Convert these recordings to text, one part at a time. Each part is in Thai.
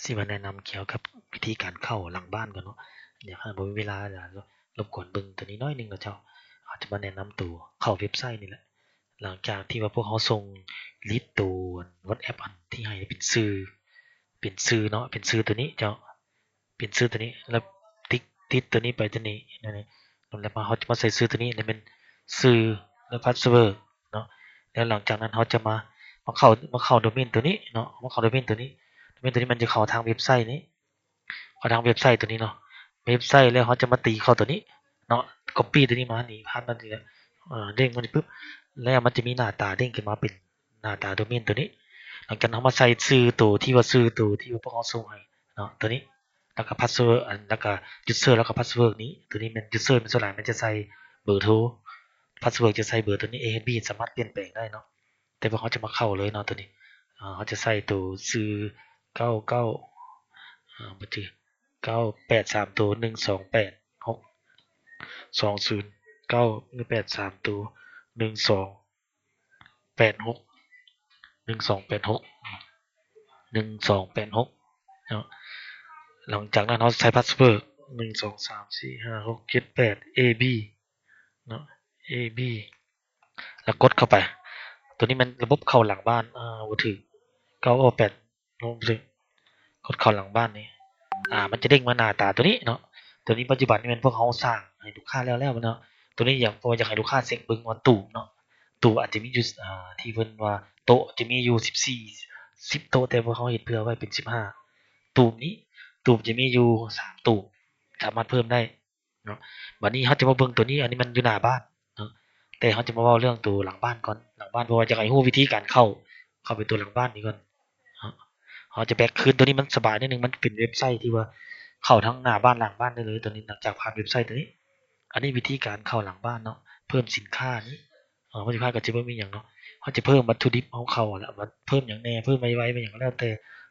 สิมาแนะนำเกี่ยวกับวิธีการเข้าหลังบ้านก่อนเนาะเดี๋ยวบ่มีเวลาเดี๋ยวรบกวนเบิ่งตัวนี้น้อยหนึงเนาะเจ้าอาจจะมาแนะนำตัวเข้าเว็บไซต์นี่แหละหลังจากที่ว่าพวกเขาส่งลิสต์ตัว WhatsApp อันที่ให้เป็นชื่อเนาะเป็นชื่อตัวนี้เจ้าเป็นชื่อตัวนี้แล้วติ๊กติดตัวนี้ไปตัวนี้นั่นนี่แล้วมาเขาจะมาใส่ชื่อตัวนี้แล้วเป็นชื่อและพาสเวิร์ดเนาะแล้วหลังจากนั้นเขาจะมาเข้าโดเมนตัวนี้เนาะมาเข้าโดเมนตัวนี้มันจะเข้าทางเว็บไซต์นี้เข้าทางเว็บไซต์ตัวนี้เนาะเว็บไซต์แล้วเขาจะมาตีเข้าตัวนี้เนาะ copy ตัวนี้มานี่ผ่านมานี่แหละเด้งมาปุ๊บแล้วมันจะมีหน้าตาเด้งขึ้นมาเป็นหน้าตาโดเมนตัวนี้หลังจากนั้นเขามาใส่ชื่อตัวที่ว่าพวกเขาส่งให้เนาะตัวนี้แล้วก็พาสเวิร์ดแล้วก็ยูเซอร์แล้วก็พาสเวิร์ดนี้ตัวนี้มันยูเซอร์มันส่วนใหญ่มันจะใส่เบอร์โทรพาสเวิร์ดจะใส่เบอร์ตัวนี้ A B สามารถเปลี่ยนแปลงได้เนาะแต่พวกเขาจะมาเข้าเลยเนาะตัวนี้เขาจะใส่ตัวชื่อ99บัตร983ตัว1286 209183ตัว1286 1286เนาะหลังจากนั้นเราใช้พาสเวิร์ด1234567 8 AB เนาะ AB แล้วกดเข้าไปตัวนี้มันระบบเข้าหลังบ้านบ่ถึก988ลงถึกกดเข้าหลังบ้านนี่มันจะเด้งมาหน้าตาตัวนี้เนาะตัวนี้ปัจจุบันนี่มันพวกเขาสร้างให้ลูกค้าแล้วเนาะตัวนี้อยากให้ลูกค้าเช็คเบิ่งว่าตู้เนาะตู้อาจจะมีอยู่ที่เพิ่นว่าโต๊ะจะมีอยู่14 10โต๊ะแต่พวกเขาเฮ็ดเพื่อไว้เป็น15ตู้นี้ตู้จะมีอยู่3ตู้สามารถเพิ่มได้เนาะบัดนี้เขาจะมาเบิ่งตัวนี้อันนี้มันอยู่หน้าบ้านเนาะแต่เขาจะมาเว้าเรื่องตัวหลังบ้านก่อนหลังบ้านเพราะว่าอยากให้รู้วิธีการเข้าไปตัวหลังบ้านนี้ก่อนเขาจะแบ็กคืนตัวนี้มันสบายนิดนึงมันเป็นเว็บไซต์ที่ว่าเข้าทั้งหน้าบ้านหลังบ้านได้เลยตัวนี้หลังจากผ่านเว็บไซต์ตัวนี้อันนี้วิธีการเข้าหลังบ้านเนาะเพิ่มสินค้านี้วัตถุดิบก็จะบ่มีหยังเนาะเขาจะเพิ่มวัตถุดิบของเขาแล้วมันเพิ่มหยังแน่เพิ่มไว้ไปหยังก็แล้วแต่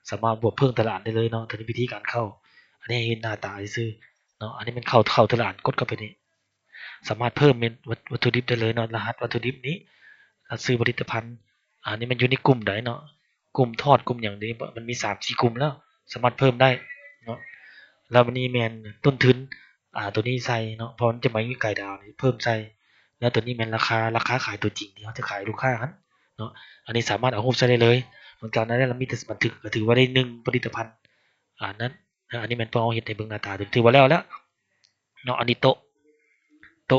สามารถบวกเพิ่มตลาดได้เลยเนาะตัวนี้วิธีการเข้าอันนี้เห็นหน้าตาซื่อเนาะอันนี้มันเข้าตลาดกดเข้าไปนี่สามารถเพิ่มเป็นวัตถุดิบได้เลยเนาะรหัสวัตถุดิบนี้ซื้อผลิตภัณฑ์อันนี้มันอยู่ในกลุ่มใดเนาะกลุ่มทอดกลุ่มอย่างนี้มันมี3-4กลุ่มแล้วสามารถเพิ่มได้เนาะแล้ววันนี้แมนต้นทุนตัวนี้ใส่เนาะเพราะมันจะมาอยู่ไก่ดาวนี่เพิ่มใส่แล้วตัวนี้แมนราคาขายตัวจริงที่เขาจะขายลูกค้าครับเนาะอันนี้สามารถเอารูปใส่ได้เลยเหมือนกันนะแล้วมีแต่บันทึกก็ถือว่าได้1ผลิตภัณฑ์นั้นอันนี้มันพอเห็นในเบื้องหน้าตาถือว่าแล้วเนาะอันนี้โต๊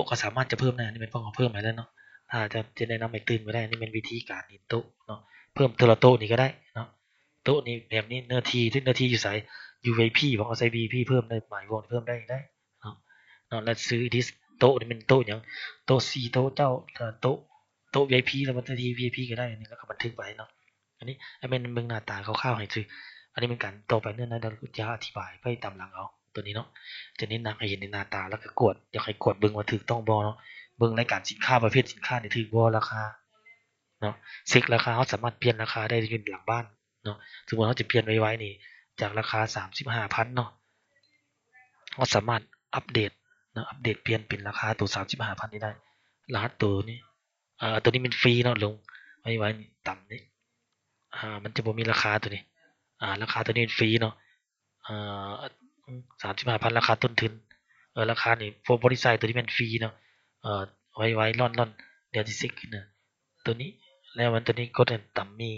ะก็สามารถจะเพิ่มได้อันนี้เป็นพวกเขาเพิ่มมาแล้วเนาะจะแนะนำให้ตื่นก็ได้นี่เป็นวิธีการนี่โต๊ะเนาะเพิ่มตัวละโต๊ะนี่ก็ได้เนาะโต๊ะนี่แบบนี้เนื้อที่อยู่ใส่ UVP บอกเอาใส่ VP เพิ่มได้หมายวงเพิ่มได้เนาะแล้วซื้อดิสโต๊ะนี่เป็นโต๊ะอย่างโต๊ะ4โต๊ะเจ้าโต๊ะ VIP แล้วมันที่ VIP ก็ได้อันนี้แล้วก็บันทึกไว้เนาะอันนี้เป็นเบื้องหน้าตาคร่าวๆให้ซื้ออันนี้เป็นการต่อไปเนื่องนะเดี๋ยวจะอธิบายไปตามหลังเอาตัวนี้เนาะจะเน้นหนักให้เห็นในหน้าตาแล้วก็กดอยากให้กดเบิ่งว่าถูกต้องบ่เนาะเบิ่งรายการสินค้าประเภทสินค้านี่ถูกบ่ราคาเนาะเช็คราคาเขาสามารถเปลี่ยนราคาได้อยู่หลังบ้านเนาะสมมุติเขาจะเปลี่ยนไว้นี่จากราคา35,000เนาะเขาสามารถอัปเดตเนาะอัปเดตเปลี่ยนเป็นราคาตัว35,000นี้ได้รหัสตัวนี้ตัวนี้เป็นฟรีเนาะลงไว้นี่ต่ำนี่มันจะบ่มีราคาตัวนี้ราคาตัวนี้ฟรีเนาะอ่า35,000ราคาต้นทุนราคานี่พวกบริษัทตัวนี้มันฟรีเนาะเอ่อไว้ร่อนเดี๋ยวที่ซิกขึ้นนะตัวนี้แล้วมันตัวนี้กดต่ำมี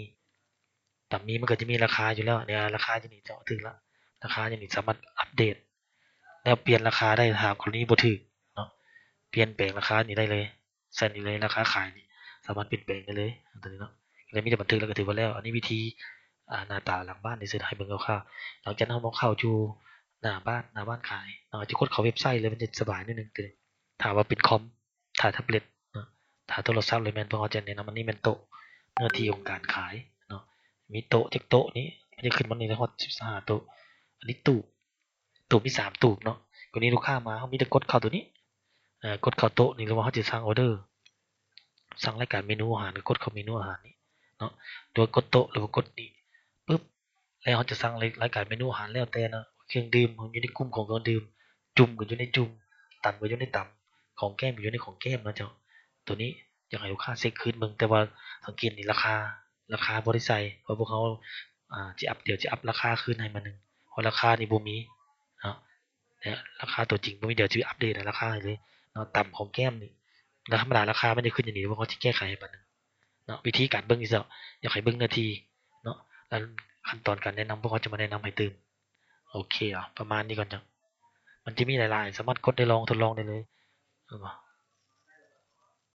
มันก็จะมีราคาอยู่แล้วเนี่ยราคาจะนี่จะถึงละราคาจะนี่สามารถอัปเดตแล้วเปลี่ยนราคาได้หากกรณีบ่ถึกเนาะเปลี่ยนแปลงราคานี่ได้เลยใส่นี่เลยราคาขายนี่สามารถเปลี่ยนแปลงได้เลยตัวนี้เนาะแล้วมีแต่บันทึกแล้วก็ถือว่าแล้วอันนี้วิธีหน้าตาหลังบ้านที่ซื้อให้เบิ่งคร่าวๆหลังจากนั้นเราเข้าสู่หน้าบ้านขายจะกดเข้าเว็บไซต์เลยมันจะสบายนิดนึงตัวนี้ถ้าว่าเป็นคอมถ้าแท็บเล็ตเนาะถ้าโทรศัพท์เลยแม่นพวกเขาจะแนะนำอันนี้เป็นโต๊ะเนื้อที่ของการขายเนาะมีโต๊ะจากโต๊ะนี้มันจะขึ้นมานี่ทั้งหมด15โต๊ะอันนี้ตู้มี3ตู้เนาะวันนี้ลูกค้ามาเขามีแต่กดเข้าตัวนี้กดเข้าโต๊ะนี่หรือว่าเขาจะสั่งออเดอร์สั่งรายการเมนูอาหารก็กดเข้าเมนูอาหารนี่เนาะโดยกดโต๊ะหรือว่ากดนี่ปึ๊บแล้วเขาจะสั่งรายการเมนูอาหารแล้วแต่นะเครื่องดื่มอยู่ในกลุ่มของเครื่องดื่มจุ่มก็อยู่ในจุ่มตำก็อยู่ในตำของแก้มอยู่ในของแก้มนะเจ้าตัวนี้อยากให้ลูกค้าเช็คคืนเบิ่งแต่ว่าสังเกตนี่ราคาบ่ได้ใส่เพราะพวกเขา จะอัพเดี๋ยวจะอัพราคาขึ้นให้มันหนึ่งเพราะราคานี่บ่มีเนาะเนี่ยราคาตัวจริงบ่มีเดี๋ยวจะอัปเดตราคาให้เลยเนาะต่ำของแก้มนี่แล้วธรรมดาราคามันจะขึ้นอย่างนี้เพราะเขาจะแก้ไขให้มันหนึ่งเนาะวิธีการเบิ่งอีกแล้วอยากให้เบิ่งนาทีเนาะแล้วขั้นตอนการแนะนำพวกเขาจะมาแนะนำให้ตื่มโอเคประมาณนี้ก่อนจังมันจะมีหลายๆสามารถกดได้ลองทดลองได้เลย